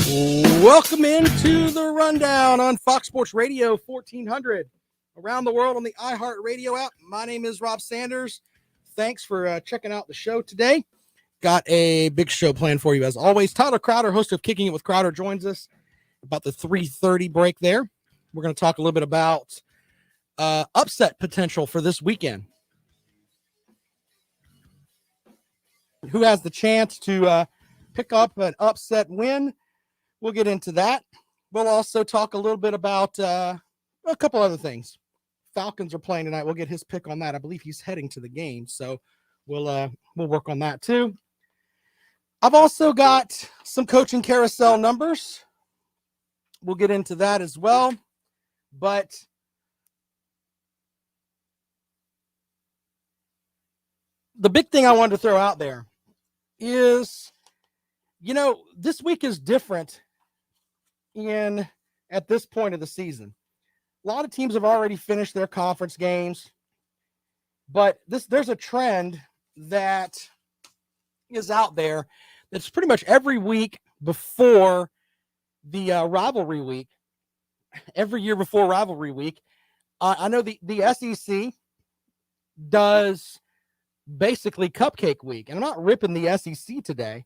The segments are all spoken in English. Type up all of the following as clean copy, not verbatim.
Welcome into the rundown on Fox Sports Radio 1400 around the world on the iHeartRadio app. My name is Rob Sanders. Thanks for checking out the show today. Got a big show planned for you as always. Tyler Crowder, host of Kicking It with Crowder, joins us about the 3:30 break there. We're going to talk a little bit about upset potential for this weekend. Who has the chance to pick up an upset win? We'll get into that. We'll also talk a little bit about a couple other things. Falcons are playing tonight. We'll get his pick on that. I believe he's heading to the game, so we'll work on that too. I've also got some coaching carousel numbers. We'll get into that as well. But the big thing I wanted to throw out there is, this week is different at this point of the season. A lot of teams have already finished their conference games, but there's a trend that is out there that's pretty much every week before the rivalry week, every year before rivalry week. I know the SEC does basically cupcake week, and I'm not ripping the SEC today,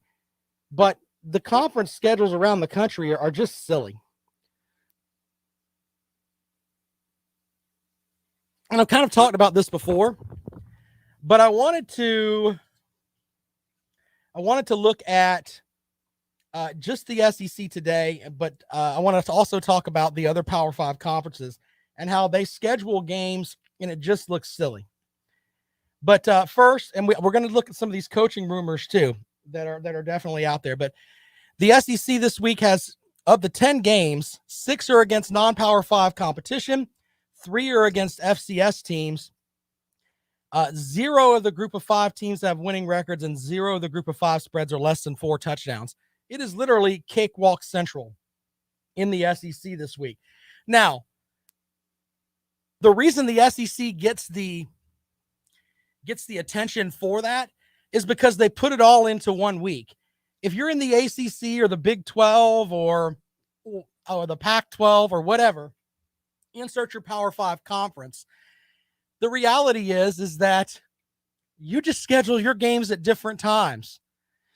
but the conference schedules around the country are just silly. And I've kind of talked about this before, but I wanted to look at just the SEC today, but I wanted to also talk about the other Power 5 conferences and how they schedule games, and it just looks silly. But first, and we're going to look at some of these coaching rumors too that are definitely out there. But the SEC this week has, of the 10 games, 6 are against non-Power 5 competition, 3 are against FCS teams. 0 of the group of 5 teams have winning records, and 0 of the group of 5 spreads are less than 4 touchdowns. It is literally cakewalk central in the SEC this week. Now, the reason the SEC gets the attention for that is because they put it all into 1 week. If you're in the ACC or the Big 12 or the Pac-12 or whatever, insert your Power 5 conference, the reality is that you just schedule your games at different times.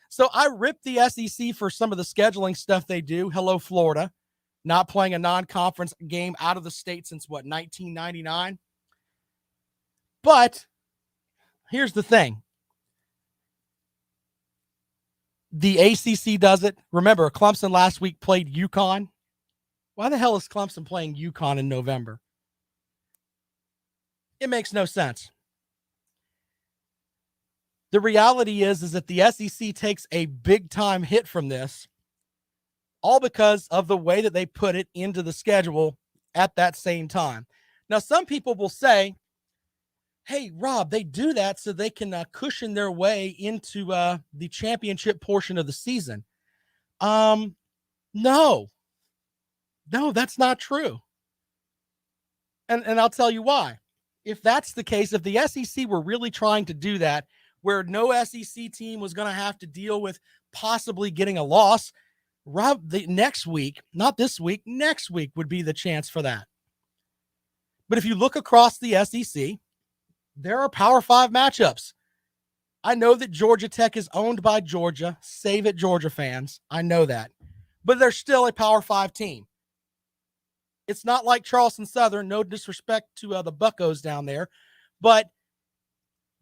So I rip the SEC for some of the scheduling stuff they do. Hello, Florida, not playing a non-conference game out of the state since 1999. But here's the thing. The ACC does it. Remember, Clemson last week played UConn. Why the hell is Clemson playing UConn in November? It makes no sense. The reality is that the SEC takes a big-time hit from this, all because of the way that they put it into the schedule at that same time. Now, some people will say, hey, Rob, they do that so they can cushion their way into the championship portion of the season. No, that's not true. And I'll tell you why. If that's the case, if the SEC were really trying to do that, where no SEC team was going to have to deal with possibly getting a loss, Rob, next week, not this week, next week would be the chance for that. But if you look across the SEC, there are Power 5 matchups. I know that Georgia Tech is owned by Georgia. Save it, Georgia fans. I know that. But they're still a Power 5 team. It's not like Charleston Southern. No disrespect to the Buccos down there. But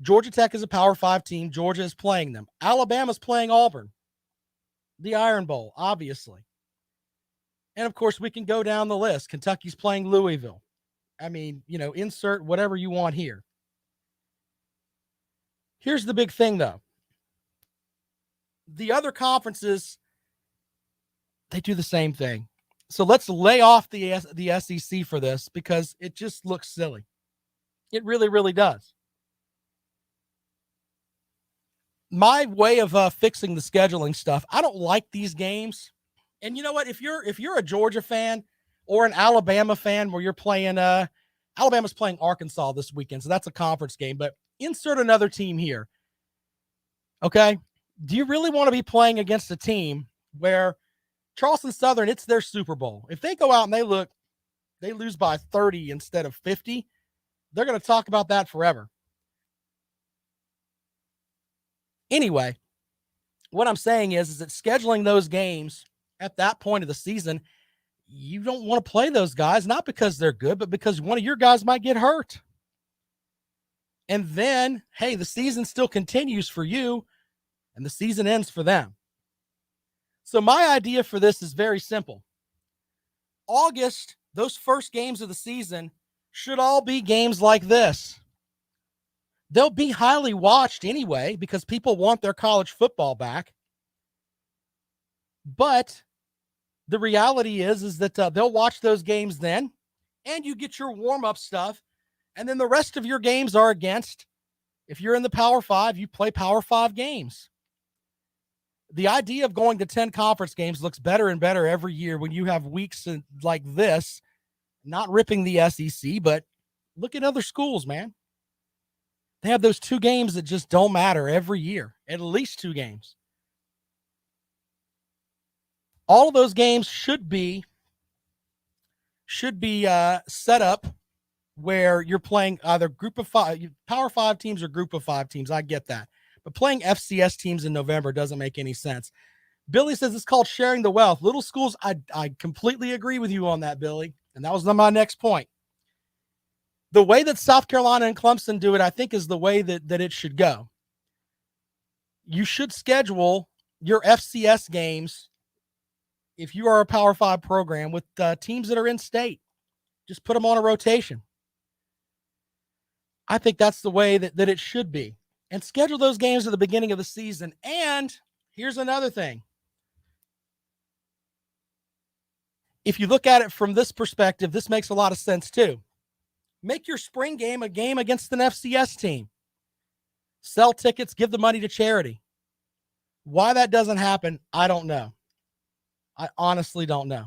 Georgia Tech is a Power 5 team. Georgia is playing them. Alabama's playing Auburn. The Iron Bowl, obviously. And, of course, we can go down the list. Kentucky's playing Louisville. I mean, insert whatever you want here. Here's the big thing, though. The other conferences, they do the same thing. So let's lay off the SEC for this because it just looks silly. It really, really does. My way of fixing the scheduling stuff, I don't like these games. And you know what? If you're a Georgia fan or an Alabama fan where you're playing Alabama's playing Arkansas this weekend, so that's a conference game, but insert another team here. Okay? Do you really want to be playing against a team where Charleston Southern, it's their Super Bowl. If they go out and they lose by 30 instead of 50, they're going to talk about that forever. Anyway, what I'm saying is that scheduling those games at that point of the season, you don't want to play those guys, not because they're good, but because one of your guys might get hurt. And then, hey, the season still continues for you, and the season ends for them. So my idea for this is very simple. August, those first games of the season should all be games like this. They'll be highly watched anyway because people want their college football back. But the reality is that they'll watch those games then, and you get your warm-up stuff, and then the rest of your games are against, if you're in the Power 5, you play Power 5 games. The idea of going to 10 conference games looks better and better every year when you have weeks like this, not ripping the SEC, but look at other schools, man. They have those 2 games that just don't matter every year, at least 2 games. All of those games should be set up where you're playing either group of 5, Power 5 teams or group of 5 teams. I get that. But playing FCS teams in November doesn't make any sense. Billy says it's called sharing the wealth. Little schools, I completely agree with you on that, Billy. And that was my next point. The way that South Carolina and Clemson do it, I think, is the way that it should go. You should schedule your FCS games, if you are a Power 5 program, with teams that are in state. Just put them on a rotation. I think that's the way that it should be. And schedule those games at the beginning of the season. And here's another thing. If you look at it from this perspective, this makes a lot of sense too. Make your spring game a game against an FCS team. Sell tickets, give the money to charity. Why that doesn't happen, I don't know. I honestly don't know.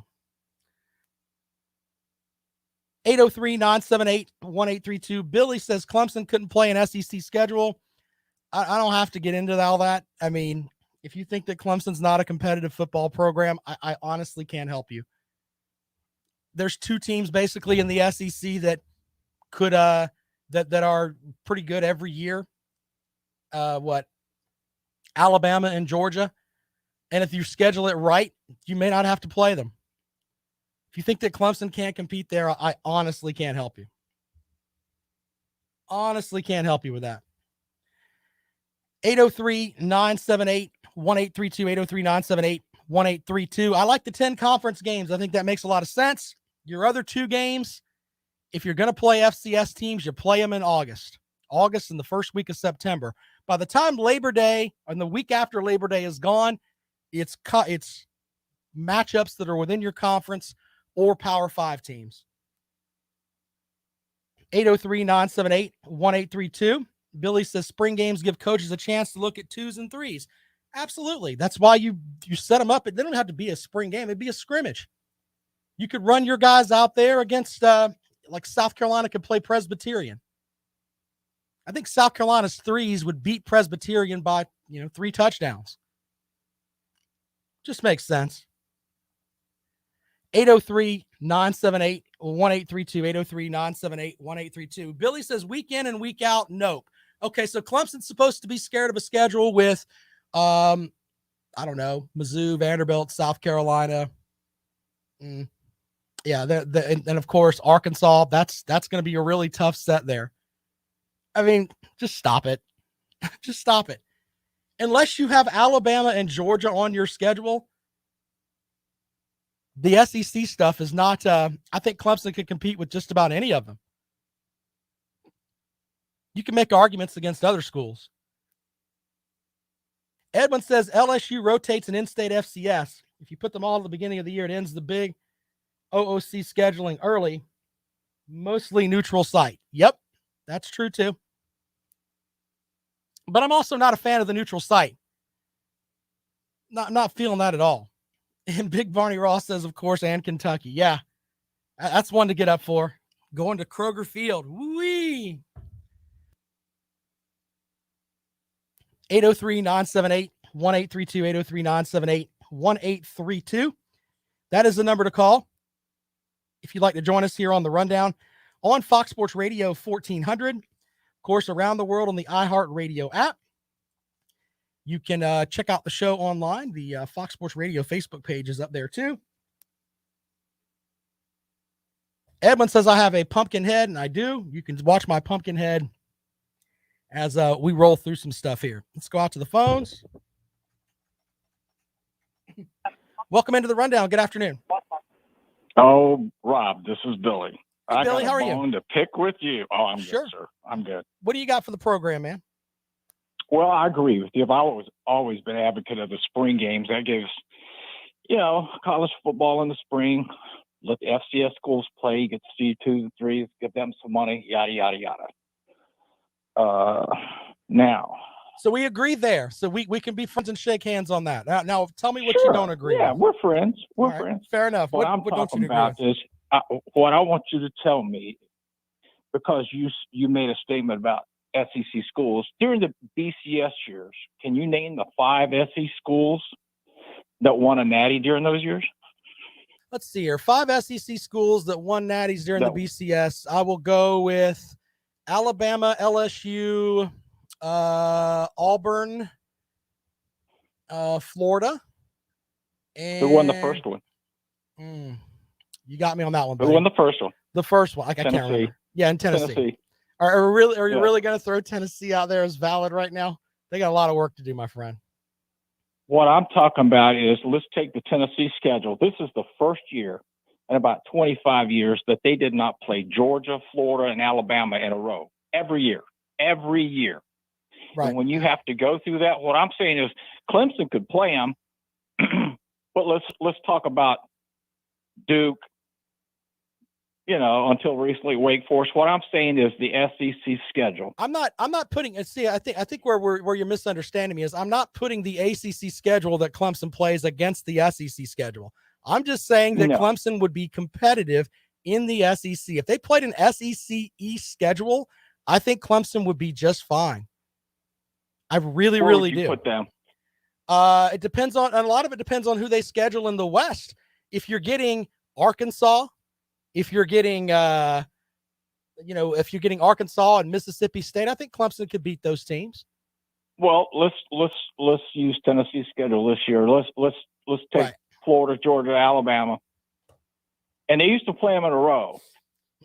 803-978-1832. Billy says Clemson couldn't play an SEC schedule. I don't have to get into all that. I mean, if you think that Clemson's not a competitive football program, I honestly can't help you. There's 2 teams basically in the SEC that could that are pretty good every year. Alabama and Georgia. And if you schedule it right, you may not have to play them. If you think that Clemson can't compete there, I honestly can't help you. Honestly can't help you with that. 803-978-1832, 803-978-1832. I like the 10 conference games. I think that makes a lot of sense. Your other 2 games, if you're going to play FCS teams, you play them in August and the first week of September. By the time Labor Day and the week after Labor Day is gone, it's matchups that are within your conference or Power 5 teams. 803-978-1832. Billy says spring games give coaches a chance to look at 2s and 3s. Absolutely. That's why you set them up. They don't have to be a spring game. It'd be a scrimmage. You could run your guys out there against, like South Carolina could play Presbyterian. I think South Carolina's 3s would beat Presbyterian by, 3 touchdowns. Just makes sense. 803-978-1832, 803-978-1832. Billy says week in and week out, nope. Okay, so Clemson's supposed to be scared of a schedule with, I don't know, Mizzou, Vanderbilt, South Carolina. Yeah, and of course, Arkansas. That's going to be a really tough set there. I mean, just stop it. Just stop it. Unless you have Alabama and Georgia on your schedule, the SEC stuff is not, I think Clemson could compete with just about any of them. You can make arguments against other schools. Edwin says LSU rotates an in-state FCS. If you put them all at the beginning of the year, it ends the big OOC scheduling early, mostly neutral site. Yep, that's true too. But I'm also not a fan of the neutral site. Not feeling that at all. And Big Barney Ross says, of course, and Kentucky. Yeah, that's one to get up for. Going to Kroger Field. Woo-wee. 803-978-1832, 803-978-1832. That is the number to call if you'd like to join us here on the Rundown on Fox Sports Radio 1400. Of course, around the world on the iHeartRadio app. You can check out the show online. The Fox Sports Radio Facebook page is up there too. Edwin says I have a pumpkin head, and I do. You can watch my pumpkin head as we roll through some stuff here. Let's go out to the phones. Welcome into the Rundown. Good afternoon. Oh, Rob, this is Billy. Hey, Billy, I got a bone to pick with you. Oh, I'm sure. good, sir. I'm good. What do you got for the program, man? Well, I agree with you. I've always been an advocate of the spring games. That gives, college football in the spring. Let the FCS schools play. You get to see 2 and 3s, give them some money, yada, yada, yada. Now. So we agree there. So we can be friends and shake hands on that. Now tell me what Sure. you don't agree Yeah, with. we're friends. We're right. friends. Fair enough. What I'm talking about is what I want you to tell me, because you made a statement about SEC schools. During the BCS years, can you name the 5 SEC schools that won a natty during those years? Let's see here. 5 SEC schools that won natties during the BCS. I will go with Alabama, LSU, Auburn, Florida. And who won the first one? You got me on that one, buddy. Who won the first one? The first one. I can't remember. Yeah, in Tennessee. Are you really going to throw Tennessee out there as valid right now? They got a lot of work to do, my friend. What I'm talking about is, let's take the Tennessee schedule. This is the first year in about 25 years that they did not play Georgia, Florida, and Alabama in a row. Every year. Right. And when you have to go through that, what I'm saying is Clemson could play them, but let's talk about Duke, until recently Wake Forest. What I'm saying is the SEC schedule. I'm not putting. See, I think where you're misunderstanding me is I'm not putting the ACC schedule that Clemson plays against the SEC schedule. I'm just saying that Clemson would be competitive in the SEC if they played an SEC East schedule. I think Clemson would be just fine. I really do. Put them. It depends on, and a lot of it depends on who they schedule in the West. If you're getting Arkansas. If you're getting, Arkansas and Mississippi State, I think Clemson could beat those teams. Well, let's use Tennessee's schedule this year. Let's take Florida, Georgia, Alabama, and they used to play them in a row,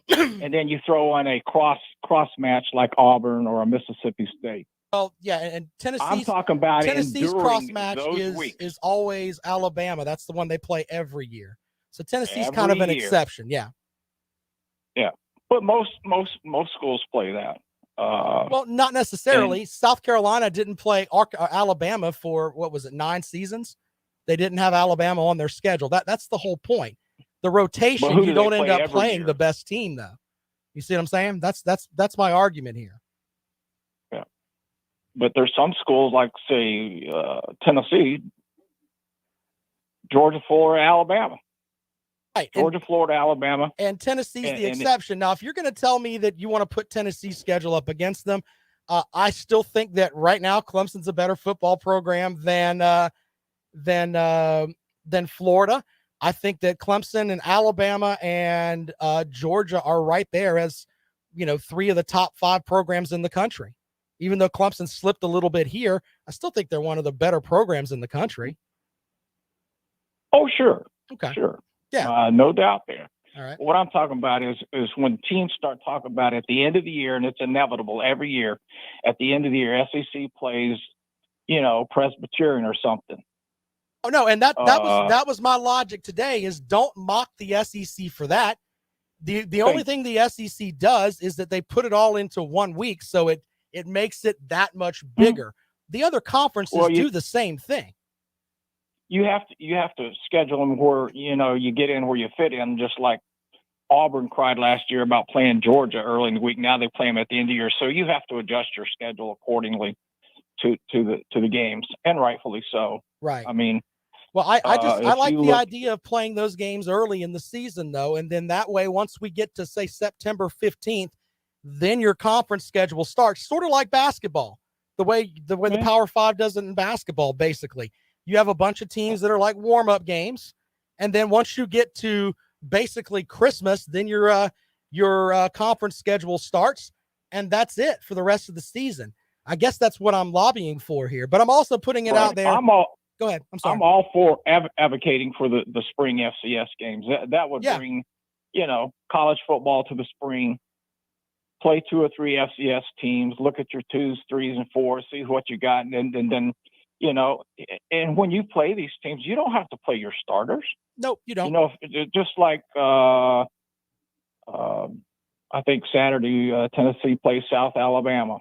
and then you throw in a cross match like Auburn or a Mississippi State. Well, yeah, and I'm talking about Tennessee's cross match is always Alabama. That's the one they play every year. So Tennessee's kind of an exception, yeah. Yeah, but most schools play that. Well, not necessarily. South Carolina didn't play Alabama for, 9 seasons? They didn't have Alabama on their schedule. That's the whole point. The rotation, you don't end up playing the best team, though. You see what I'm saying? That's my argument here. Yeah, but there's some schools like, say, Tennessee, Georgia, Florida, Alabama. Right. Georgia, Florida, Alabama. And Tennessee's the exception. Now, if you're going to tell me that you want to put Tennessee's schedule up against them, I still think that right now Clemson's a better football program than Florida. I think that Clemson and Alabama and Georgia are right there as, 3 of the top 5 programs in the country. Even though Clemson slipped a little bit here, I still think they're one of the better programs in the country. Oh, sure. Okay. Sure. Yeah. No doubt there. All right. What I'm talking about is when teams start talking about at the end of the year, and it's inevitable every year, at the end of the year, SEC plays, Presbyterian or something. Oh, no, and that was my logic today is don't mock the SEC for that. The only thing the SEC does is that they put it all into 1 week, so it makes it that much bigger. Mm-hmm. The other conferences do the same thing. You have to schedule them where, you get in where you fit in, just like Auburn cried last year about playing Georgia early in the week. Now they play them at the end of the year. So you have to adjust your schedule accordingly to the games, and rightfully so. Right. I mean, well, I like the idea of playing those games early in the season, though. And then that way, once we get to, say, September 15th, then your conference schedule starts, sort of like basketball, the way the Power 5 does it in basketball, basically. You have a bunch of teams that are like warm-up games, And then once you get to basically Christmas, then your conference schedule starts, and that's it for the rest of the season. I guess that's what I'm lobbying for here, but I'm also putting it out there. Go ahead. I'm sorry. I'm all for advocating for the spring FCS games. That would bring, college football to the spring. Play 2 or 3 FCS teams. Look at your 2s, 3s, and 4s. See what you got, and then, and when you play these teams, you don't have to play your starters. Nope, you don't. Just like I think Saturday Tennessee plays South Alabama.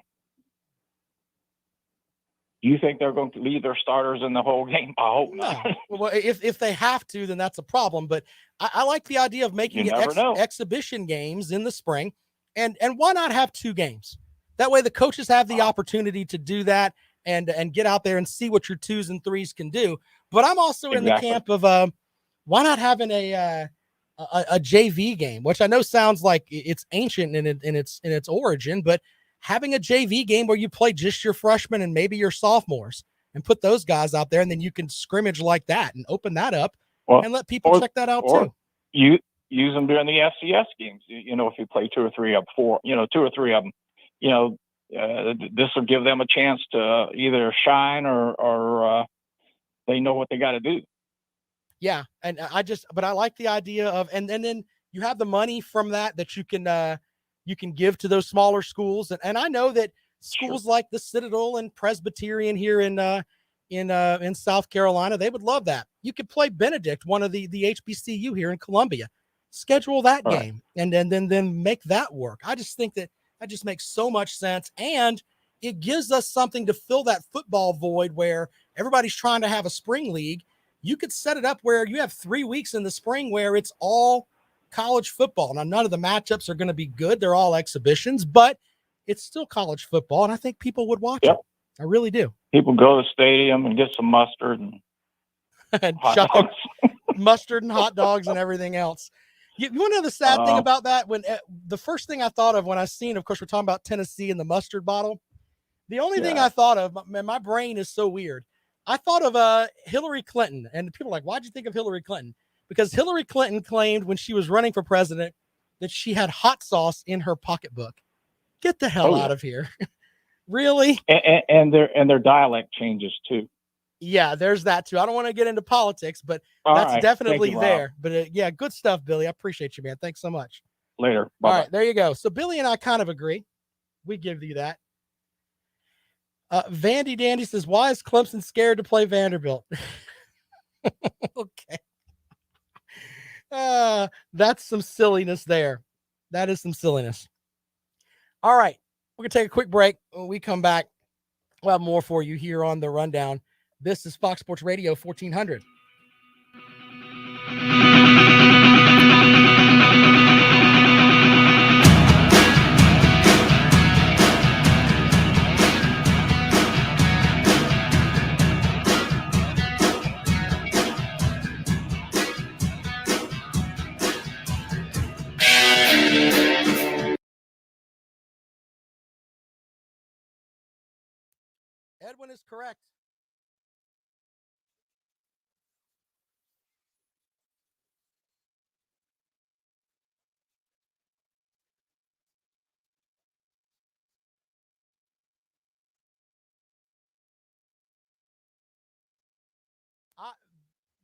Do you think they're going to leave their starters in the whole game? I hope not. Well, if they have to, then that's a problem. But I like the idea of making it exhibition games in the spring. And why not have 2 games? That way the coaches have the opportunity to do that and get out there and see what your 2s and 3s can do. But I'm also in the camp of why not having a JV game, which I know sounds like it's ancient in its origin, but having a JV game where you play just your freshmen and maybe your sophomores and put those guys out there, and then you can scrimmage like that and open that up and let people check that out too. You use them during the FCS games. If you play 2 or 3 of 4, 2 or 3 of them, this will give them a chance to either shine or they know what they got to do. Yeah. And but I like the idea of, and then you have the money from that you can give to those smaller schools. And I know that schools like the Citadel and Presbyterian here in South Carolina, they would love that. You could play Benedict, one of the HBCU here in Columbia, schedule that game and then make that work. I just think that just makes so much sense. And it gives us something to fill that football void where everybody's trying to have a spring league. You could set it up where you have 3 weeks in the spring where it's all college football. Now, none of the matchups are going to be good. They're all exhibitions, but it's still college football. And I think people would watch it. I really do. People go to the stadium and get some mustard and hot dogs. Mustard and hot dogs and everything else. You want to know the sad thing about that? When the first thing I thought of when I seen, of course, we're talking about Tennessee and the mustard bottle. The only thing I thought of, man, my brain is so weird. I thought of Hillary Clinton, and people are like, why'd you think of Hillary Clinton? Because Hillary Clinton claimed when she was running for president that she had hot sauce in her pocketbook. Get the hell out of here. Really? And their dialect changes too. Yeah, there's that too. I don't want to get into politics, but that's definitely there. But yeah, good stuff, Billy. I appreciate you, man. Thanks so much. Later. Bye-bye. All right, there you go. So Billy and I kind of agree. We give you that. Vandy Dandy says, why is Clemson scared to play Vanderbilt? Okay. That's some silliness there. That is some silliness. All right. We're going to take a quick break. When we come back, we'll have more for you here on the Rundown. This is Fox Sports Radio 1400. Edwin is correct.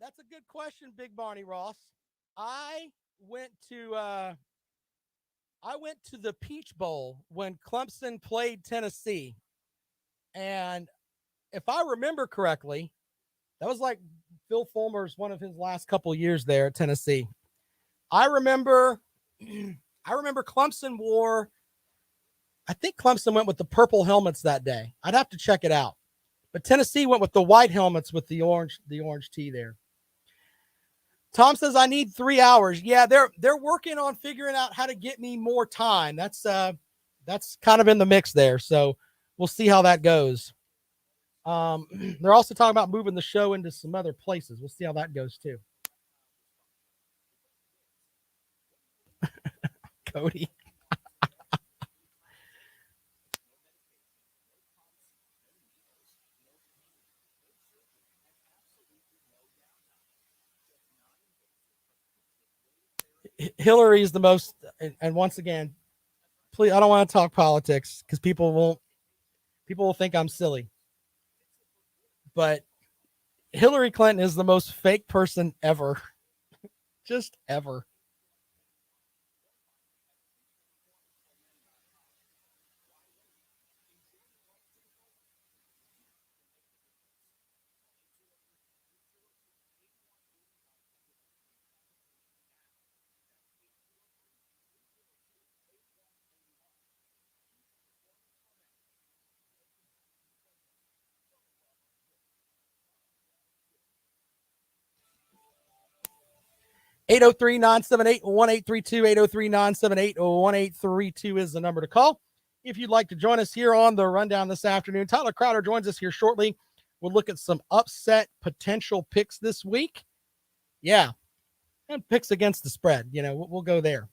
That's a good question, Big Barney Ross. I went to the Peach Bowl when Clemson played Tennessee. And if I remember correctly, that was like Phil Fulmer's one of his last couple years there at Tennessee. I remember Clemson wore, I think Clemson went with the purple helmets that day. I'd have to check it out. But Tennessee went with the white helmets with the orange tee there. Tom says I need 3 hours. Yeah, they're working on figuring out how to get me more time. That's kind of in the mix there. So we'll see how that goes. They're also talking about moving the show into some other places. We'll see how that goes too. Cody. Hillary is the most, and once again, please, I don't want to talk politics because people will think I'm silly. But Hillary Clinton is the most fake person ever. Just ever. Eight zero three 1832 803-978-1832 is the number to call. If you'd like to join us here on the rundown this afternoon, Tyler Crowder joins us here shortly. We'll look at some upset potential picks this week. Yeah, and picks against the spread. We'll go there.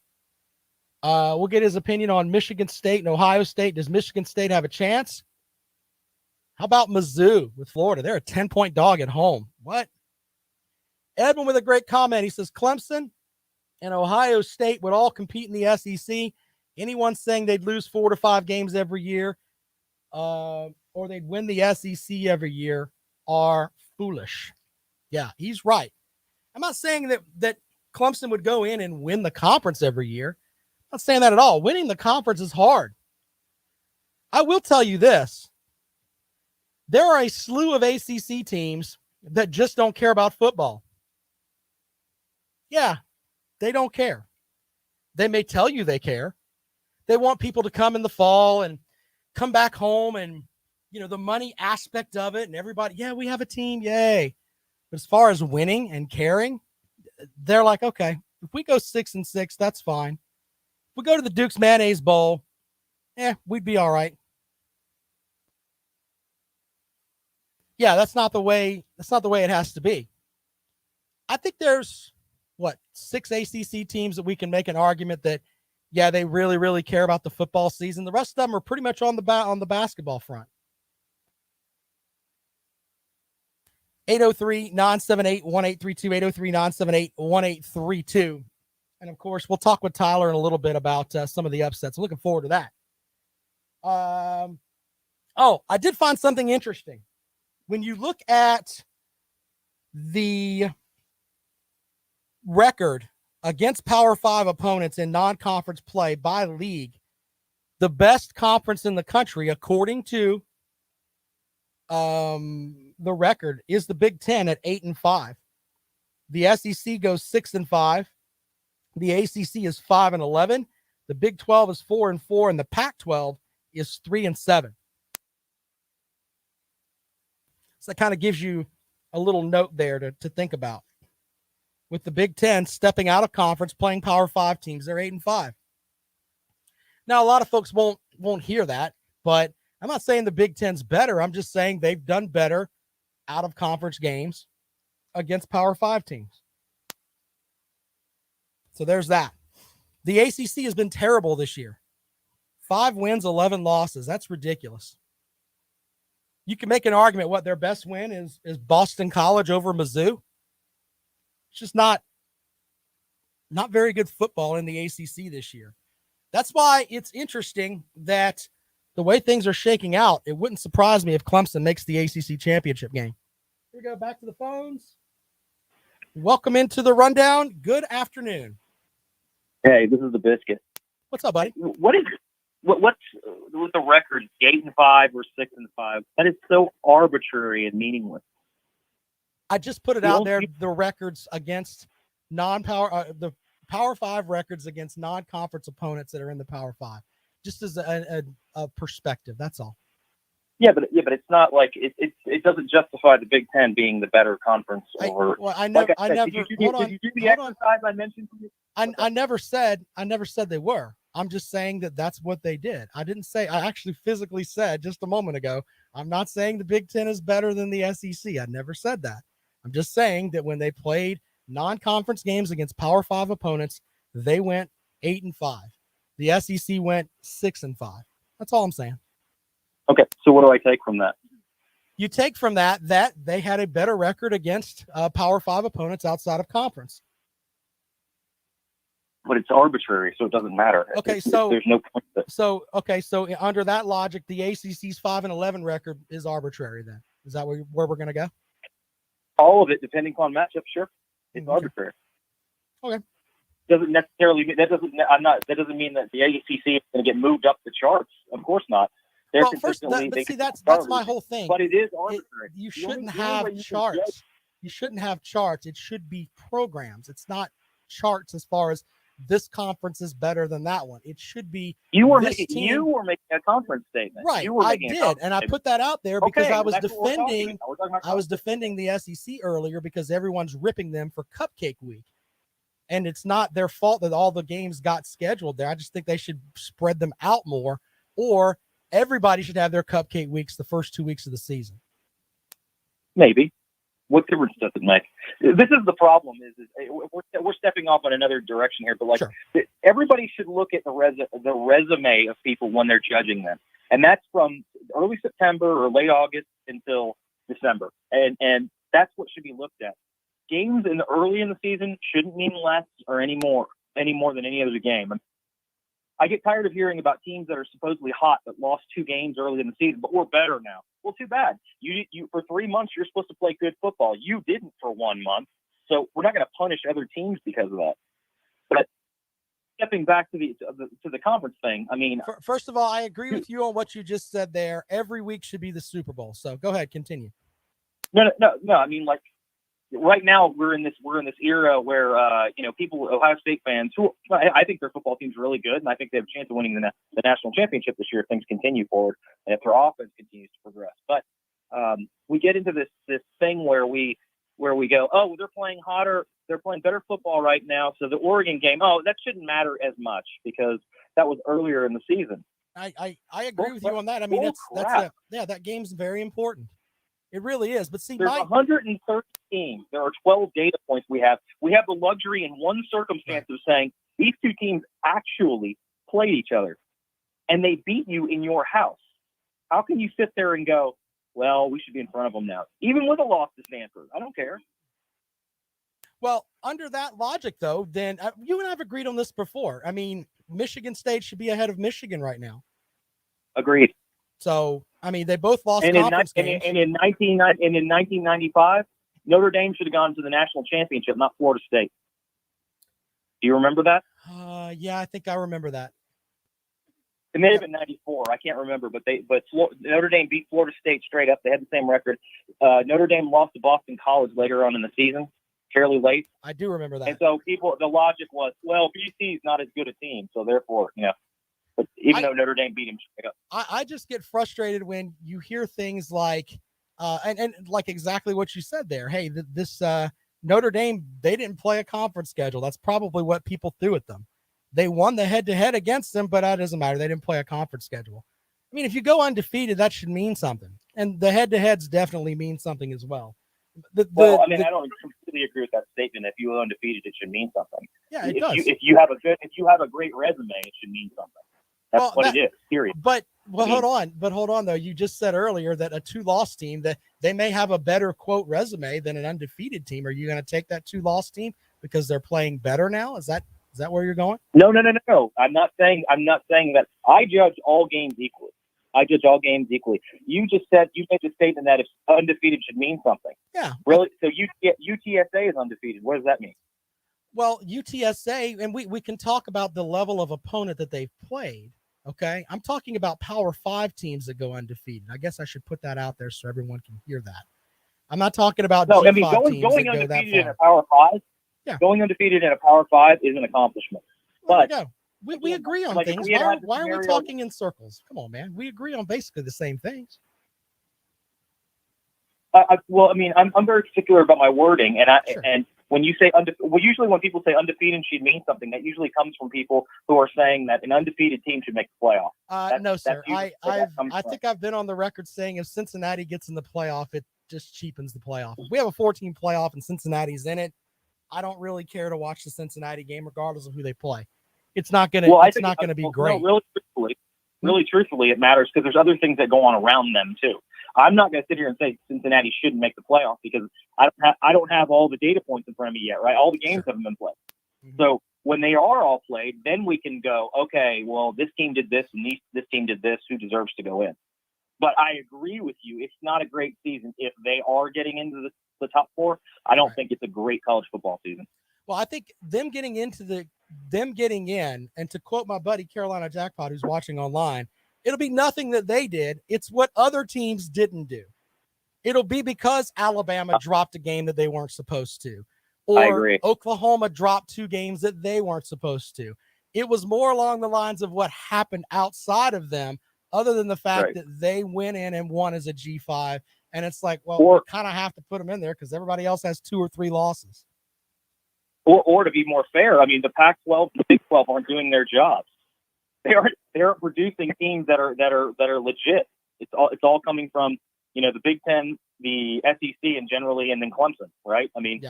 We'll get his opinion on Michigan State and Ohio State. Does Michigan State have a chance? How about Mizzou with Florida? They're a 10-point dog at home. What? Edwin with a great comment. He says Clemson and Ohio State would all compete in the SEC. Anyone saying they'd lose 4 to 5 games every year or they'd win the SEC every year are foolish. Yeah, he's right. I'm not saying that Clemson would go in and win the conference every year. I'm not saying that at all. Winning the conference is hard. I will tell you this. There are a slew of ACC teams that just don't care about football. Yeah, they don't care. They may tell you they care. They want people to come in the fall and come back home and, the money aspect of it and everybody, yeah, we have a team, yay. But as far as winning and caring, they're like, okay, if we go 6-6, that's fine. If we go to the Duke's Mayonnaise Bowl, we'd be all right. Yeah, that's not the way it has to be. I think there's 6 ACC teams that we can make an argument that, yeah, they really, really care about the football season. The rest of them are pretty much on the basketball front. 803-978-1832, 803-978-1832. And of course, we'll talk with Tyler in a little bit about some of the upsets. I'm looking forward to that. I did find something interesting. When you look at the record against Power 5 opponents in non-conference play by league, the best conference in the country, according to the record, is the Big Ten at 8-5. The SEC goes 6-5. The ACC is 5-11. The Big 12 is 4-4, and the Pac-12 is 3-7. So that kind of gives you a little note there to think about. With the Big Ten stepping out of conference, playing Power 5 teams, they're 8-5. Now, a lot of folks won't hear that, but I'm not saying the Big Ten's better. I'm just saying they've done better out of conference games against Power 5 teams. So there's that. The ACC has been terrible this year. 5 wins, 11 losses. That's ridiculous. You can make an argument what their best win is Boston College over Mizzou. It's just not very good football in the ACC this year. That's why it's interesting that the way things are shaking out, it wouldn't surprise me if Clemson makes the ACC championship game. Here we go, back to the phones. Welcome into the rundown. Good afternoon. Hey, this is the Biscuit. What's up, buddy? What's with the record 8-5 or 6-5? That is so arbitrary and meaningless. I just put it out there. The records against non-power, the Power 5 records against non-conference opponents that are in the Power 5, just as a perspective. That's all. Yeah, but it's not like it doesn't justify the Big Ten being the better conference. Did you do the exercise I mentioned to you? I never said they were. I'm just saying that's what they did. I actually physically said just a moment ago, I'm not saying the Big Ten is better than the SEC. I never said that. I'm just saying that when they played non-conference games against Power 5 opponents, they went 8-5. The SEC went 6-5. That's all I'm saying. Okay, so what do I take from that? You take from that they had a better record against Power 5 opponents outside of conference. but it's arbitrary, so it doesn't matter. Okay, so there's no point to it. So under that logic, the ACC's 5-11 record is arbitrary. Then is that where we're going to go? All of it, depending on matchup, sure, it's Okay. arbitrary. Okay. Doesn't necessarily mean that doesn't mean that the ACC is going to get moved up the charts. Of course not. They're consistently. That's my whole thing. But it is arbitrary. You shouldn't have charts. You shouldn't have charts. It should be programs. It's not charts as far as this conference is better than that one. It should be. You were making a conference statement, right? I did, and I put that out there because I was defending. I was defending the SEC earlier because everyone's ripping them for Cupcake Week, and it's not their fault that all the games got scheduled there. I just think they should spread them out more, or everybody should have their Cupcake Weeks the first 2 weeks of the season. Maybe. What difference does it make? This is the problem. Is we're stepping off on another direction here, but sure. Everybody should look at the resume of people when they're judging them, and that's from early September or late August until December, and that's what should be looked at. Games early in the season shouldn't mean less or any more than any other game. I get tired of hearing about teams that are supposedly hot that lost 2 games early in the season, but we're better now. Well, too bad. You for 3 months you're supposed to play good football. You didn't for 1 month, so we're not going to punish other teams because of that. But stepping back to the conference thing, I mean, first of all, I agree with you on what you just said there. Every week should be the Super Bowl. So go ahead, continue. No. I mean, like, right now we're in this era where Ohio State fans, who I think their football team's really good, and I think they have a chance of winning the national championship this year if things continue forward and if their offense continues to progress. But we get into this thing where we go, oh, they're playing hotter, they're playing better football right now, so the Oregon game, that shouldn't matter as much because that was earlier in the season. I agree with you on that. I mean, that game's very important. It really is. But see, there's 130 teams. There are 12 data points we have. We have the luxury in one circumstance of saying these two teams actually played each other and they beat you in your house. How can you sit there and go, well, we should be in front of them now, even with a loss to Stanford? I don't care. Well, under that logic, though, then you and I have agreed on this before. I mean, Michigan State should be ahead of Michigan right now. Agreed. So, I mean, they both lost conference games. And in 1995, Notre Dame should have gone to the national championship, not Florida State. Do you remember that? Yeah, I think I remember that. It may have been 94. I can't remember, but Notre Dame beat Florida State straight up. They had the same record. Notre Dame lost to Boston College later on in the season, fairly late. I do remember that. And so the logic was, well, BC is not as good a team, so therefore, But though Notre Dame beat him straight up. I just get frustrated when you hear things like, and like exactly what you said there. Hey, this Notre Dame, they didn't play a conference schedule. That's probably what people threw at them. They won the head-to-head against them, but that doesn't matter. They didn't play a conference schedule. I mean, if you go undefeated, that should mean something. And the head-to-heads definitely mean something as well. I don't completely agree with that statement. If you go undefeated, it should mean something. Yeah, it does. If you have a great resume, it should mean something. That's what it is, period. But hold on though. You just said earlier that a 2-loss team, that they may have a better quote resume than an undefeated team. Are you going to take that 2-loss team because they're playing better now? Is that where you're going? No. I'm not saying that. I judge all games equally. You just said, you made the statement that if undefeated should mean something. Yeah. Really? So UTSA is undefeated. What does that mean? Well, UTSA, and we can talk about the level of opponent that they've played. Okay, I'm talking about Power 5 teams that go undefeated. I guess I should put that out there so everyone can hear that. I'm not talking about going undefeated in a Power 5. Yeah, going undefeated in a Power 5 is an accomplishment. But we agree on things. Why are we talking in circles? Come on, man. We agree on basically the same things. I'm very particular about my wording, Sure. And when you say usually when people say undefeated should mean something, that usually comes from people who are saying that an undefeated team should make the playoff. No, sir. I think I've been on the record saying if Cincinnati gets in the playoff, it just cheapens the playoff. If we have a 14 playoff and Cincinnati's in it, I don't really care to watch the Cincinnati game, regardless of who they play. It's not gonna. It's not gonna be great. No, really truthfully, it matters because there's other things that go on around them too. I'm not going to sit here and say Cincinnati shouldn't make the playoff because I don't have all the data points in front of me yet, right? All the games haven't been played. Mm-hmm. So when they are all played, then we can go, okay, well, this team did this and this team did this. Who deserves to go in? But I agree with you. It's not a great season if they are getting into the top four. I don't think it's a great college football season. Well, I think them getting in, and to quote my buddy Carolina Jackpot, who's watching online, it'll be nothing that they did. It's what other teams didn't do. It'll be because Alabama dropped a game that they weren't supposed to, or Oklahoma dropped 2 games that they weren't supposed to. It was more along the lines of what happened outside of them, other than the fact that they went in and won as a G5. And it's like, well, we kind of have to put them in there because everybody else has 2 or 3 losses. Or to be more fair, I mean, the Pac-12 and the Big 12 aren't doing their jobs. They aren't producing teams that are legit. It's all coming from, the Big Ten, the SEC, and then Clemson, right? I mean,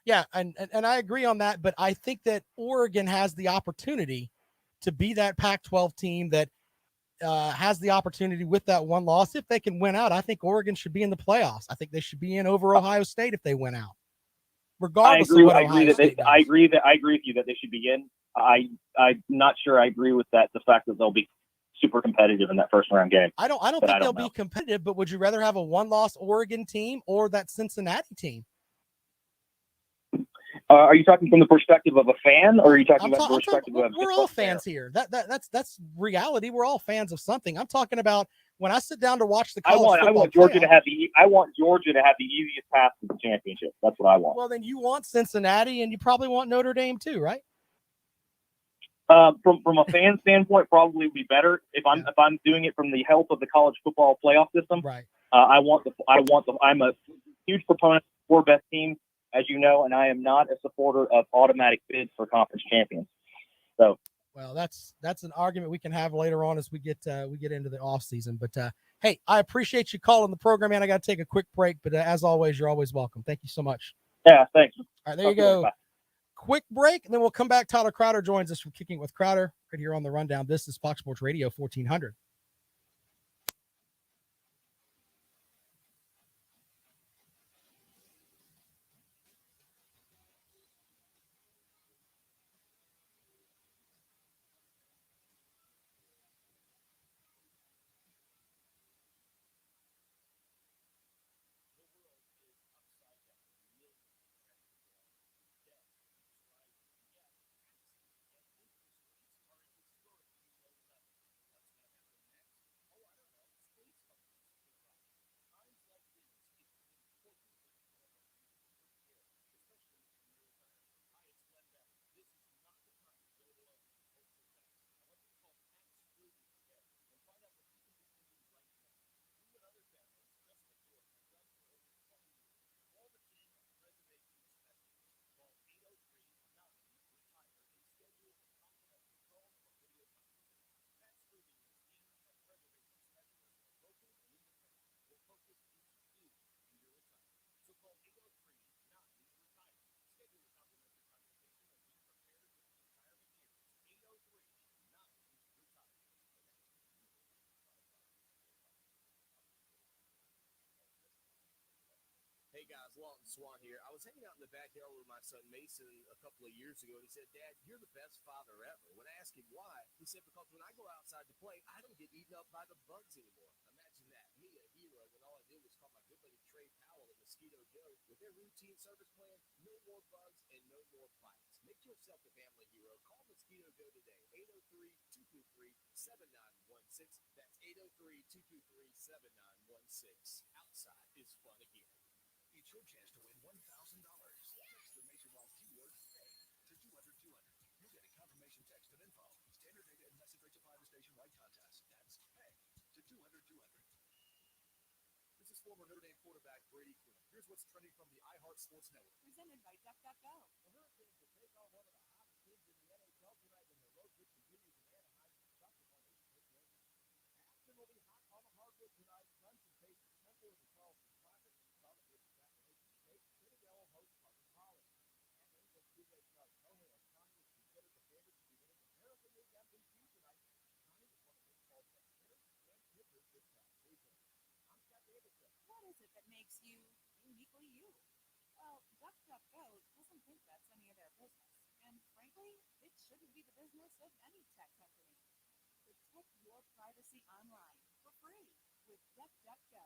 yeah, and I agree on that, but I think that Oregon has the opportunity to be that Pac-12 team that has the opportunity with that one loss. If they can win out, I think Oregon should be in the playoffs. I think they should be in over Ohio State if they win out. Regardless of what Ohio State does. I agree with you that they should be in. I'm not sure I agree with that. The fact that they'll be super competitive in that first round game. I don't think they'll be competitive, but would you rather have a 1-loss Oregon team or that Cincinnati team? Are you talking from the perspective of a fan, or are you talking about the perspective of we're all fans here? That's reality. We're all fans of something. I'm talking about when I sit down to watch the college football. I want Georgia to have the easiest path to the championship. That's what I want. Well, then you want Cincinnati, and you probably want Notre Dame too, right? From a fan standpoint, probably would be better if I'm doing it from the health of the college football playoff system. Right. I'm a huge proponent of 4 best teams, as you know, and I am not a supporter of automatic bids for conference champions. So, well, that's an argument we can have later on as we get into the off season. But hey, I appreciate you calling the program, man. I got to take a quick break, but as always, you're always welcome. Thank you so much. Yeah, thanks. All right, there you go. Quick break, and then we'll come back. Tyler Crowder joins us from Kicking with Crowder right here on the Rundown. This is Fox Sports Radio 1400. Hey guys, Lawton Swan here. I was hanging out in the backyard with my son Mason a couple of years ago, and he said, "Dad, you're the best father ever." When I asked him why, he said, "Because when I go outside to play, I don't get eaten up by the bugs anymore." Imagine that, me, a hero, when all I did was call my good buddy Trey Powell and Mosquito Joe with their routine service plan, no more bugs and no more bites. Make yourself a family hero. Call Mosquito Joe today, 803-223-7916. That's 803-223-7916. Outside is fun again. It's your chance to win $1,000. Text the nationwide keyword PAY to 200-200. You'll get a confirmation text and info. Standard data and message rates apply to station-wide contests. That's PAY to 200-200. This is former Notre Dame quarterback Brady Quinn. Here's what's trending from the iHeart Sports Network. Presented by DuckDuckGo. The Hurricanes will take on one of the hottest teams in the NHL tonight when their road trip continues in Anaheim. Dr. Carnation take care of business. Aspen will be hot on the hardwood tonight. Suns and Pacers. Temple is the Charleston Classic. Summit versus Appalachian State. Citadel hosts Parker College. And England two-way star Shohei Ohtani is considered the favorite to be winning the American League MVP tonight. Ohtani is one of baseball's best hitters and pitchers this past season. I'm Scott Davidson. What is it that makes you uniquely you? Well, DuckDuckGo doesn't think that's any of their business. frankly, it shouldn't be the business of any tech company. Protect your privacy online for free with DuckDuckGo.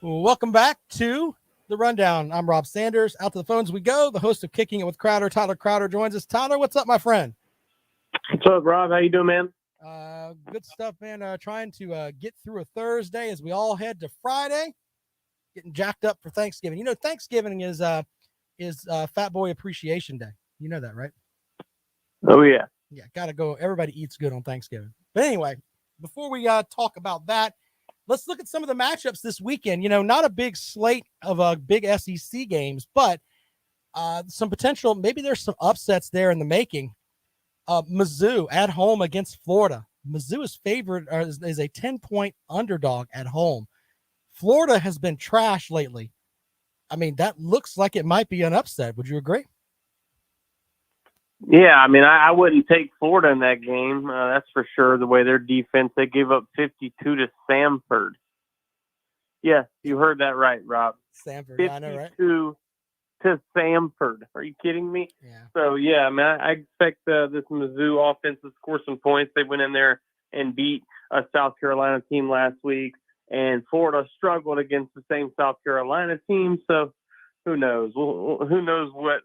Welcome back to the Rundown. I'm Rob Sanders. Out to the phones we go. The host of Kicking It with Crowder, Tyler Crowder, joins us. Tyler, what's up, my friend? What's up, Rob? How you doing, man? Good stuff, man. Trying to get through a Thursday as we all head to Friday. Getting jacked up for Thanksgiving. You know, Thanksgiving is Fat Boy Appreciation Day. You know that, right? Oh, yeah. Yeah, gotta go. Everybody eats good on Thanksgiving. But anyway, before we talk about that, let's look at some of the matchups this weekend. You know, not a big slate of big SEC games, but some potential. Maybe there's some upsets there in the making. Mizzou at home against Florida. Mizzou is favored is a 10-point underdog at home. Florida has been trash lately. I mean, that looks like it might be an upset. Would you agree? Yeah, I mean, I wouldn't take Florida in that game. That's for sure. The way their defense, they gave up 52 to Samford. Yeah, you heard that right, Rob. Samford, yeah, I know, right? 52 to Samford. Are you kidding me? Yeah. So, yeah, I mean, I expect this Mizzou offense to score some points. They went in there and beat a South Carolina team last week, and Florida struggled against the same South Carolina team. So, who knows? Who knows what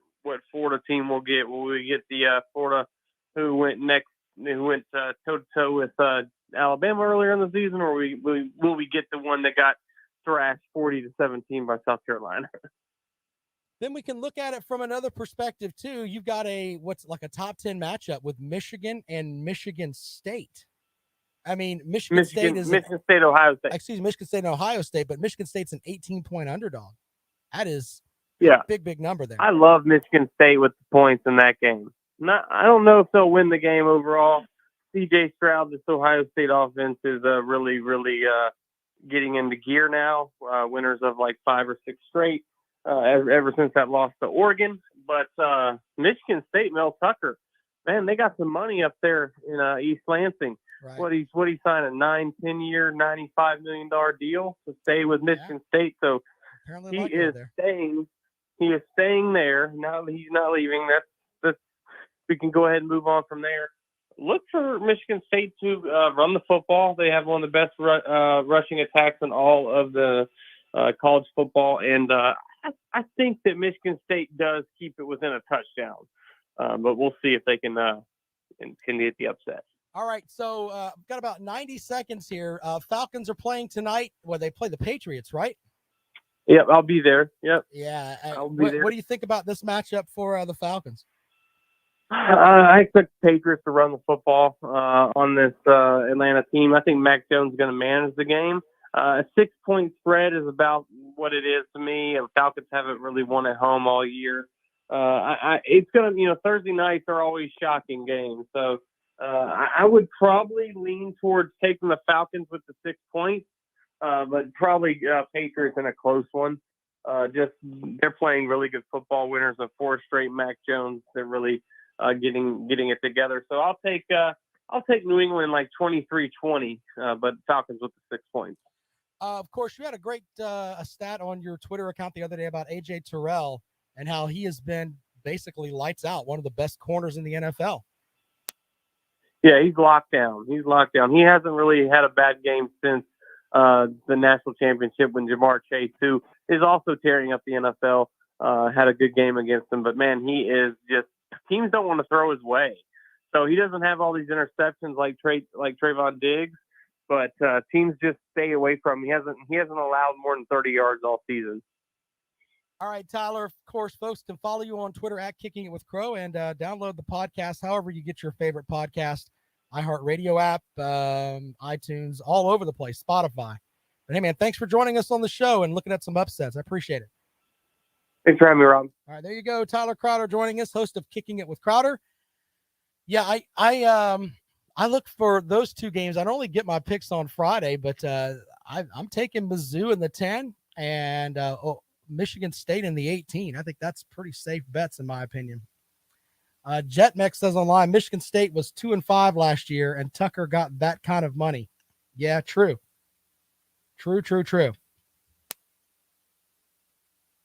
Florida team we'll get? Will we get the Florida who went toe to toe with Alabama earlier in the season, or will we get the one that got thrashed 40-17 by South Carolina? Then we can look at it from another perspective too. You've got what's like a top 10 matchup with Michigan and Michigan State. I mean, Michigan State, Ohio State. Excuse me, Michigan State and Ohio State, but Michigan State's an 18-point underdog. That is a big number there. I love Michigan State with the points in that game. I don't know if they'll win the game overall. C.J. Stroud, this Ohio State offense is really getting into gear now. Winners of like 5 or 6 straight ever since that loss to Oregon. But Michigan State, Mel Tucker, man, they got some money up there in East Lansing. Right. What he signed a 9-10-year, $95 million deal to stay with Michigan State. So apparently he is staying. He is staying there. Now he's not leaving. That's we can go ahead and move on from there. Look for Michigan State to run the football. They have one of the best rushing attacks in all of the college football, and I think that Michigan State does keep it within a touchdown. But we'll see if they can get the upset. All right, so I've got about 90 seconds here. Falcons are playing tonight. Well, they play the Patriots, right? Yep, I'll be there. Yep. Yeah. I'll be there. What do you think about this matchup for the Falcons? I expect the Patriots to run the football on this Atlanta team. I think Mac Jones is going to manage the game. A 6-point spread is about what it is to me. The Falcons haven't really won at home all year. It's going to, Thursday nights are always shocking games. So I would probably lean towards taking the Falcons with the 6 points, but probably Patriots in a close one. They're playing really good football. Winners of 4 straight. Mac Jones, they're really getting it together. So I'll take New England like 23-20, but Falcons with the 6 points. Of course, you had a great a stat on your Twitter account the other day about A.J. Terrell and how he has been basically lights out, one of the best corners in the NFL. Yeah, he's locked down. He hasn't really had a bad game since the national championship when Jamar Chase, who is also tearing up the NFL, had a good game against him. But, man, he is just – teams don't want to throw his way. So he doesn't have all these interceptions like Trayvon Diggs. But teams just stay away from him. He hasn't allowed more than 30 yards all season. All right, Tyler. Of course, folks can follow you on Twitter at Kicking It with Crow and download the podcast however you get your favorite podcast. iHeartRadio app, iTunes, all over the place, Spotify. But hey, man, thanks for joining us on the show and looking at some upsets. I appreciate it. Thanks for having me, Rob. All right, there you go. Tyler Crowder joining us, host of Kicking It with Crowder. Yeah, I look for those 2 games. I don't only get my picks on Friday, but I'm taking Mizzou in the 10 and Michigan State in the 18. I think that's pretty safe bets in my opinion. JetMex says online, Michigan State was 2-5 last year, and Tucker got that kind of money. Yeah, true. True.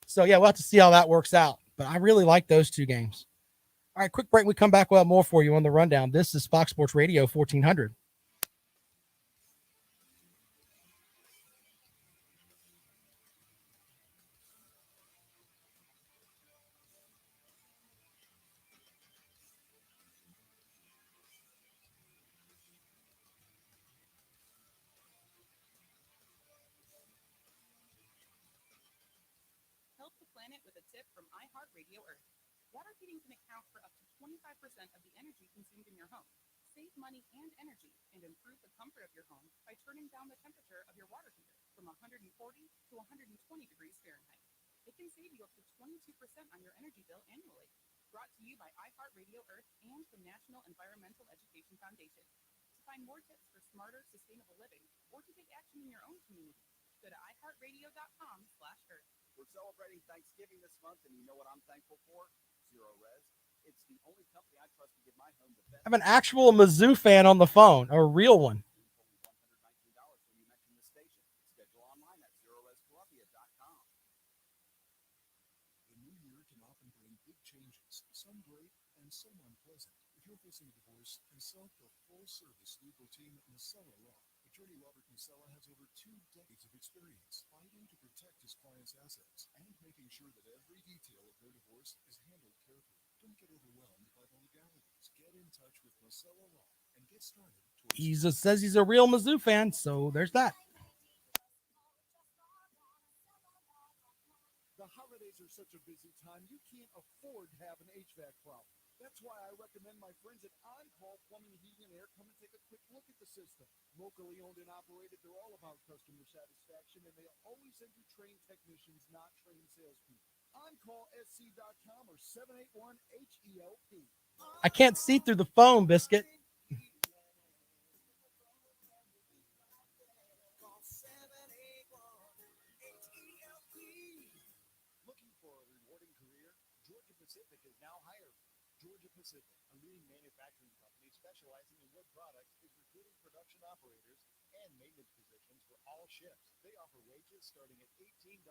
So, yeah, we'll have to see how that works out. But I really like those two games. All right, quick break. We come back. We'll have more for you on the rundown. This is Fox Sports Radio 1400. Help the planet with a tip from iHeartRadio Earth. Water heating can account for up to 25% of the energy consumed in your home. Save money and energy and improve the comfort of your home by turning down the temperature of your water heater from 140 to 120 degrees Fahrenheit. It can save you up to 22% on your energy bill annually. Brought to you by iHeartRadio Earth and the National Environmental Education Foundation. To find more tips for smarter, sustainable living or to take action in your own community, go to iHeartRadio.com/Earth. We're celebrating Thanksgiving this month, and you know what I'm thankful for? Zero Res. It's the only company I trust to give my home the best. I have an actual Mizzou fan on the phone, a real one. $119 when you mention the station. Schedule online at ZeroResColumbia.com. The new year can often bring big changes, some great and some unpleasant. If you're facing a divorce, consult the full-service legal team at Masella Law. Attorney Robert Masella has over 2 decades of experience fighting to protect his clients' assets and making sure that every detail of their divorce is handled carefully. Don't get overwhelmed by the legalities. Get in touch with Masella Law and get started. He says he's a real Mizzou fan, so there's that. The holidays are such a busy time, you can't afford to have an HVAC problem. That's why I recommend my friends at On-Call Plumbing, Heating, and Air come and take a quick look at the system. Locally owned and operated, they're all about customer satisfaction, and they always send you trained technicians, not trained salespeople. OnCallSC.com or 781-HELP. I can't see through the phone, Biscuit. Looking for a rewarding career? Georgia Pacific is now hiring. Georgia Pacific, a leading manufacturing company specializing in wood products, is recruiting production operators and maintenance positions for all shifts. They offer wages starting at $18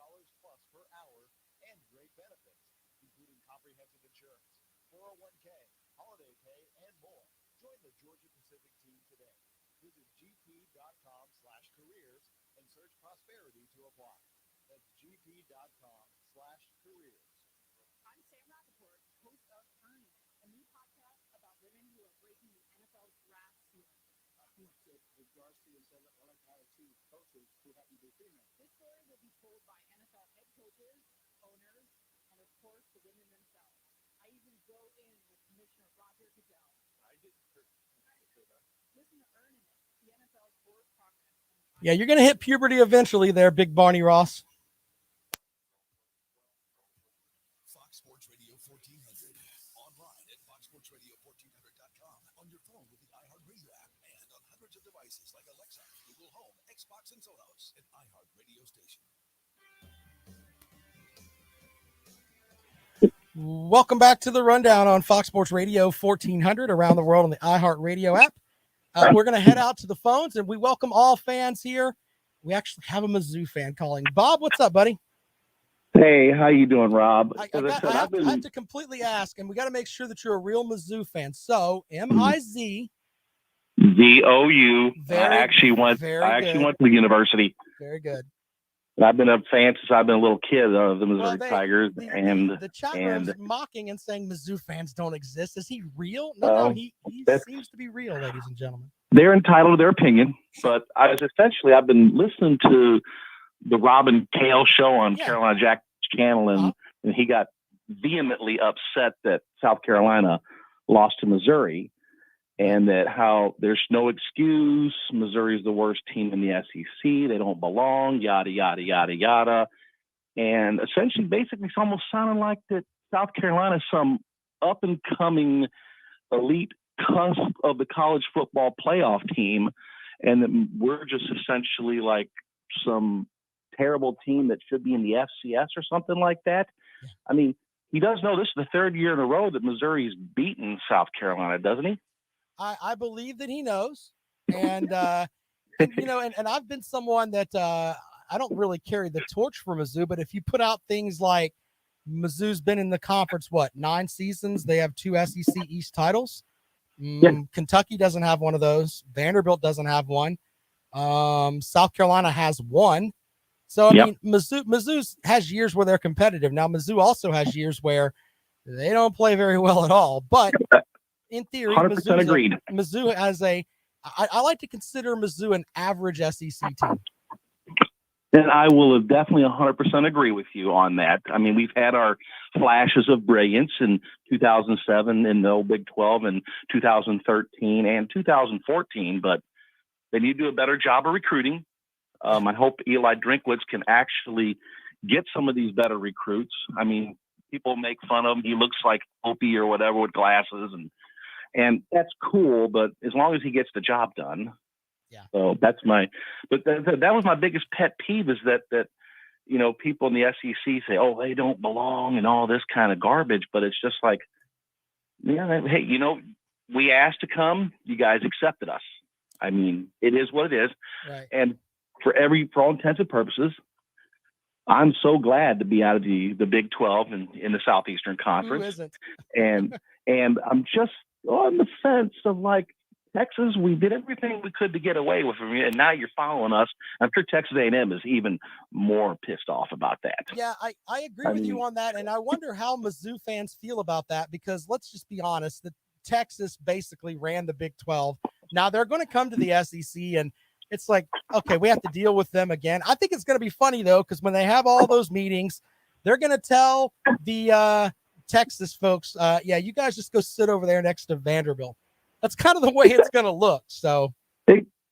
plus per hour and great benefits, including comprehensive insurance, 401k, holiday pay, and more. Join the Georgia Pacific team today. Visit gp.com/careers and search prosperity to apply. That's gp.com/careers. I'm Sam Rappaport, host of Earn It, a new podcast about women who are breaking the NFL's glass ceiling. With Garcia said, well, I've had 2 coaches who happen to be female. This story will be told by NFL head coaches, owners, and of course the women themselves. I even go in with Commissioner Roger Goodell. I didn't hear that. Listen to Earn It, the NFL's forward progress. Yeah, you're going to hit puberty eventually there, Big Barney Ross. Fox Sports Radio 1400. Online at foxsportsradio1400.com. On your phone with the iHeartRadio app and on hundreds of devices like Alexa, Google Home, Xbox, and Sonos. An iHeartRadio station. Welcome back to the rundown on Fox Sports Radio 1400 around the world on the iHeartRadio app. We're going to head out to the phones, and we welcome all fans here. We actually have a Mizzou fan calling. Bob, what's up, buddy? Hey, how you doing, Rob? I have to completely ask, and we got to make sure that you're a real Mizzou fan. So, M-I-Z. Z-O-U. I actually went to the university. Very good. And I've been a fan since I've been a little kid of the Missouri Tigers. The chat room's mocking and saying Mizzou fans don't exist. Is he real? No, he seems to be real, ladies and gentlemen. They're entitled to their opinion, but I've been listening to the Rob and Kale show on Carolina Jack's channel, and he got vehemently upset that South Carolina lost to Missouri, and that how there's no excuse. Missouri's the worst team in the SEC. They don't belong, yada, yada, yada, yada. And essentially, basically, it's almost sounding like that South Carolina is some up-and-coming elite cusp of the college football playoff team, and that we're just essentially like some terrible team that should be in the FCS or something like that. I mean, he does know this is the third year in a row that Missouri's beaten South Carolina, doesn't he? I believe that he knows. And, and I've been someone that I don't really carry the torch for Mizzou, but if you put out things like Mizzou's been in the conference, 9 seasons, they have 2 SEC East titles. Kentucky doesn't have one of those. Vanderbilt doesn't have one. South Carolina has one. So, I mean, Mizzou has years where they're competitive. Now, Mizzou also has years where they don't play very well at all. But in theory, 100% agreed. Mizzou has I like to consider Mizzou an average SEC team. And I will definitely 100% agree with you on that. I mean, we've had our flashes of brilliance in 2007 in the old Big 12 and 2013 and 2014, but they need to do a better job of recruiting. I hope Eli Drinkwitz can actually get some of these better recruits. I mean, people make fun of him. He looks like Opie or whatever with glasses, and that's cool, but as long as he gets the job done. Yeah. So that was my biggest pet peeve is that people in the SEC say, oh, they don't belong and all this kind of garbage, but it's just like, hey, we asked to come, you guys accepted us. I mean, it is what it is. Right. And for all intents and purposes, I'm so glad to be out of the Big 12 and in the Southeastern Conference. Who isn't? and I'm just on the fence of like, Texas, we did everything we could to get away with them, and now you're following us. I'm sure Texas A&M is even more pissed off about that. Yeah, I agree with you on that, and I wonder how Mizzou fans feel about that because let's just be honest, that Texas basically ran the Big 12. Now they're going to come to the SEC, and it's like, okay, we have to deal with them again. I think it's going to be funny, though, because when they have all those meetings, they're going to tell the Texas folks, you guys just go sit over there next to Vanderbilt. That's kind of the way it's going to look. So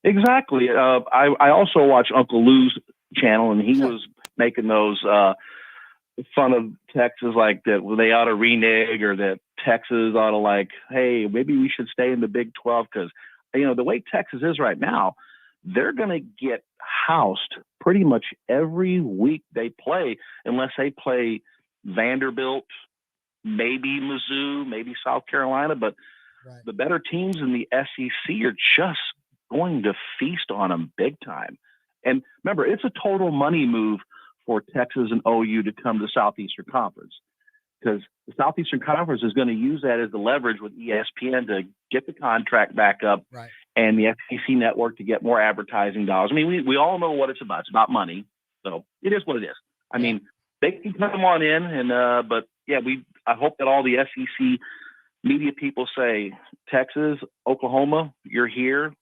exactly. I also watch Uncle Lou's channel, and he was making those fun of Texas, like that they ought to renege or that Texas ought to like, hey, maybe we should stay in the Big 12 because the way Texas is right now, they're going to get housed pretty much every week they play, unless they play Vanderbilt, maybe Mizzou, maybe South Carolina, but. Right. The better teams in the SEC are just going to feast on them big time. And remember, it's a total money move for Texas and OU to come to the Southeastern Conference because the Southeastern Conference is going to use that as the leverage with ESPN to get the contract back up and the SEC network to get more advertising dollars. I mean, we all know what it's about. It's about money. So it is what it is. I mean, they can come on in and, but yeah, I hope that all the SEC media people say, Texas, Oklahoma, you're here,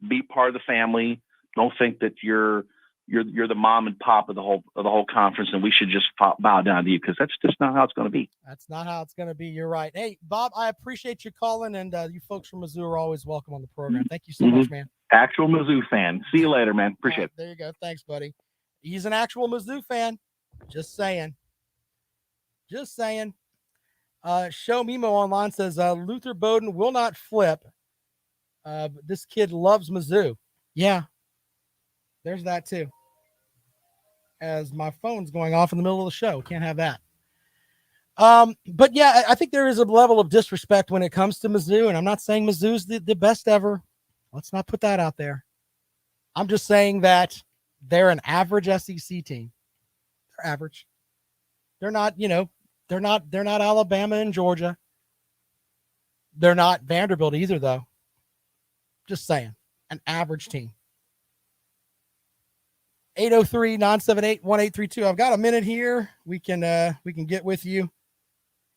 be part of the family. Don't think that you're the mom and pop of the whole conference, and we should just bow down to you because that's just not how it's going to be. That's not how it's going to be. You're right. Hey, Bob, I appreciate you calling, and you folks from Mizzou are always welcome on the program. Thank you so much, man. Actual Mizzou fan. See you later, man. Appreciate it. There you go. Thanks, buddy. He's an actual Mizzou fan. Just saying. Show Mimo online says Luther Bowden will not flip. But this kid loves Mizzou. Yeah. There's that too. As my phone's going off in the middle of the show. Can't have that. But yeah, I think there is a level of disrespect when it comes to Mizzou, and I'm not saying Mizzou's the best ever. Let's not put that out there. I'm just saying that they're an average SEC team. They're average. They're not, they're not Alabama and Georgia. They're not Vanderbilt either, though. Just saying, an average team. 803-978-1832. I've got a minute here. We can get with you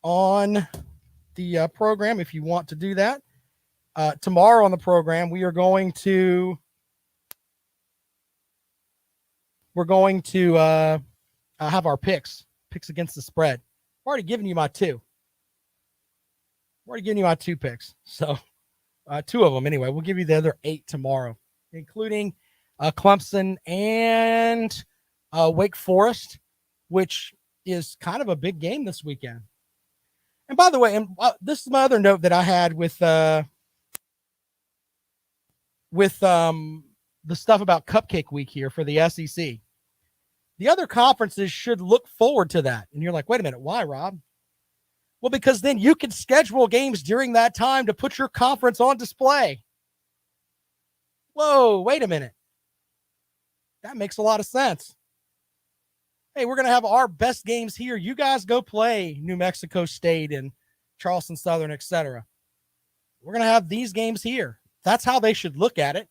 on the program if you want to do that. Tomorrow on the program, we're going to have our picks against the spread. I've already given you my two. Picks. So 2 of them anyway. We'll give you the other 8 tomorrow, including Clemson and Wake Forest, which is kind of a big game this weekend. And by the way, this is my other note that I had with the stuff about Cupcake Week here for the SEC. The other conferences should look forward to that. And you're like, wait a minute, why, Rob? Well, because then you can schedule games during that time to put your conference on display. Whoa, wait a minute. That makes a lot of sense. Hey, we're going to have our best games here. You guys go play New Mexico State and Charleston Southern, etc. We're going to have these games here. That's how they should look at it.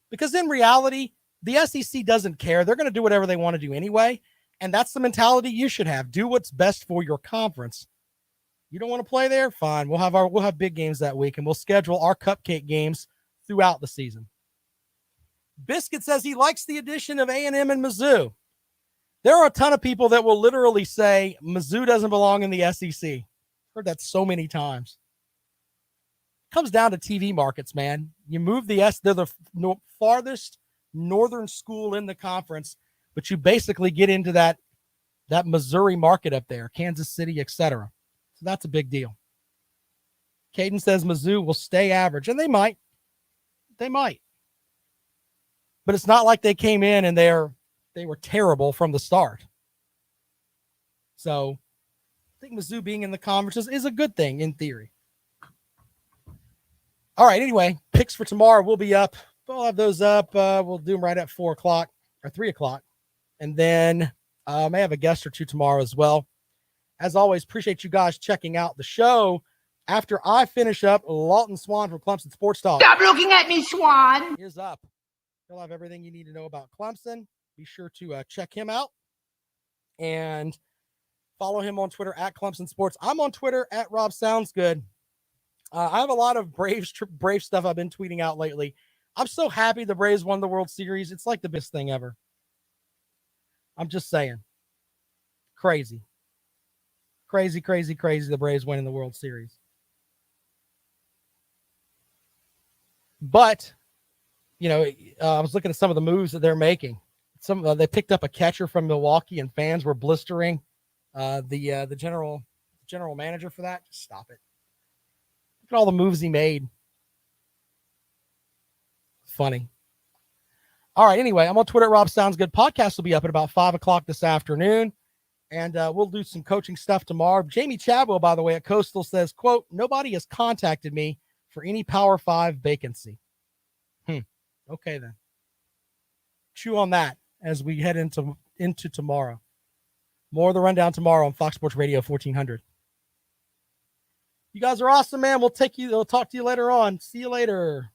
Because in reality, the SEC doesn't care. They're going to do whatever they want to do anyway. And that's the mentality you should have. Do what's best for your conference. You don't want to play there? Fine. We'll have big games that week, and we'll schedule our cupcake games throughout the season. Biscuit says he likes the addition of A&M and Mizzou. There are a ton of people that will literally say Mizzou doesn't belong in the SEC. Heard that so many times. Comes down to TV markets, man. You move they're the farthest northern school in the conference, but you basically get into that Missouri market up there, Kansas City, etc. So that's a big deal. Caden says Mizzou will stay average, and they might. They might. But it's not like they came in and they were terrible from the start. So I think Mizzou being in the conference is a good thing in theory. All right, anyway, picks for tomorrow will be up. We'll have those up. We'll do them right at 4 o'clock or 3 o'clock. And then I may have a guest or two tomorrow as well. As always, appreciate you guys checking out the show. After I finish up, Lawton Swan from Clemson Sports Talk. Stop looking at me, Swan. Is up. He'll have everything you need to know about Clemson. Be sure to check him out and follow him on Twitter at Clemson Sports. I'm on Twitter at Rob Sounds Good. I have a lot of Brave stuff I've been tweeting out lately. I'm so happy the Braves won the World Series. It's like the best thing ever. I'm just saying. Crazy. Crazy, crazy, crazy the Braves winning the World Series. But, I was looking at some of the moves that they're making. They picked up a catcher from Milwaukee, and fans were blistering the general manager for that. Just stop it. Look at all the moves he made. Funny. All right. Anyway, I'm on Twitter at Rob Sounds Good. Podcast will be up at about 5 o'clock this afternoon. And we'll do some coaching stuff tomorrow. Jamie Chadwell, by the way, at Coastal says, quote, nobody has contacted me for any Power 5 vacancy. Okay, then. Chew on that as we head into tomorrow. More of the rundown tomorrow on Fox Sports Radio 1400. You guys are awesome, man. We'll talk to you later on. See you later.